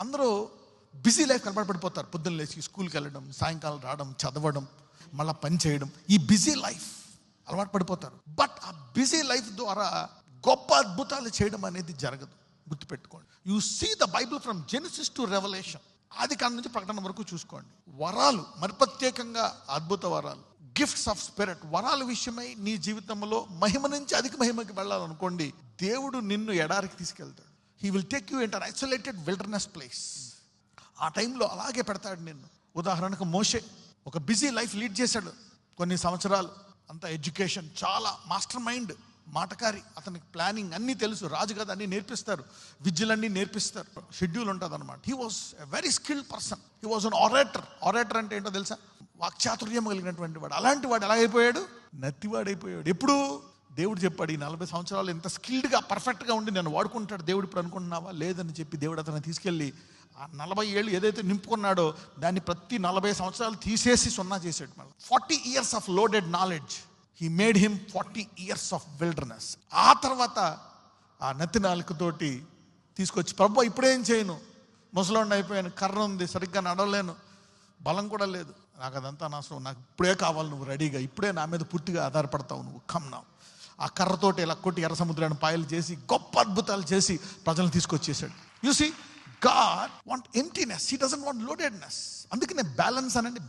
అందరూ busy life కనబడిపోతారు. పొద్దున్న లేచి స్కూల్కి వెళ్ళడం, సాయంకాలం రావడం, చదవడం, మళ్ళీ పని చేయడం, ఈ బిజీ లైఫ్ అలవాటు పడిపోతారు. బట్ ఆ బిజీ లైఫ్ ద్వారా గొప్ప అద్భుతాలు చేయడం అనేది జరగదు. గుర్తుపెట్టుకోండి. You see the Bible from Genesis to Revelation, ఆది కాండం నుంచి ప్రకటన వరకు చూసుకోండి. వరాలు, మరి ప్రత్యేకంగా అద్భుత వరాలు, గిఫ్ట్స్ ఆఫ్ స్పిరిట్, వరాల విషయమై నీ జీవితంలో మహిమ నుంచి అధిక మహిమకి వెళ్ళాలనుకోండి, దేవుడు నిన్ను ఎడారికి తీసుకెళ్తాడు. He will take you inter isolated wilderness place. ఆ టైంలో అలాగే పెడతాడు నిన్ను. ఉదాహరణకు మోషే ఒక బిజీ లైఫ్ లీడ్ చేశాడు కొన్ని సంవత్సరాలు. అంత ఎడ్యుకేషన్, చాలా మాస్టర్ మైండ్, మాటకారి, అతనికి ప్లానింగ్ అన్నీ తెలుసు. రాజు కదా అన్నీ నేర్పిస్తారు, విద్యలన్నీ నేర్పిస్తారు, షెడ్యూల్ ఉంటుంది అనమాట. He was a very skilled person. He was an orator. Orator అంటే ఏంటో తెలుసా? వాక్చాతుర్యం కలిగినటువంటి వాడు. అలాంటి వాడు ఎలా అయిపోయాడు? నత్తివాడైపోయాడు. ఎప్పుడు? దేవుడు చెప్పాడు, ఈ 40 సంవత్సరాలు ఇంత స్కిల్డ్గా పర్ఫెక్ట్గా ఉండి నన్ను వాడుకుంటాడు దేవుడు. ఇప్పుడు అనుకుంటున్నావా? లేదని చెప్పి దేవుడు అతను తీసుకెళ్ళి ఆ 40 ఏళ్ళు ఏదైతే నింపుకున్నాడో దాన్ని ప్రతి 40 సంవత్సరాలు తీసేసి 0 చేసాడు. మళ్ళీ 40 years of loaded knowledge, he made him 40 years of wilderness. ఆ తర్వాత ఆ నత్తి నాలుకతోటి తీసుకొచ్చి, ప్రభు ఇప్పుడేం చేయను, ముసలోడిని అయిపోయాను, కర్ర ఉంది, సరిగ్గా నడవలేను, బలం కూడా లేదు, నాకు అదంతా అనవసరం, నాకు ఇప్పుడే కావాలి, నువ్వు రెడీగా, ఇప్పుడే నా మీద పూర్తిగా ఆధారపడతావు, నువ్వు కమ్ నా. ఆ కర్రతోటి ఇలా కొట్టి ఎర్ర సముద్రాన్ని పాయలు చేసి గొప్ప అద్భుతాలు చేసి ప్రజలను తీసుకొచ్చేసాడు. You see, God want emptiness. He doesn't want loadedness. అందుకనే బ్యాలెన్స్ అనండి.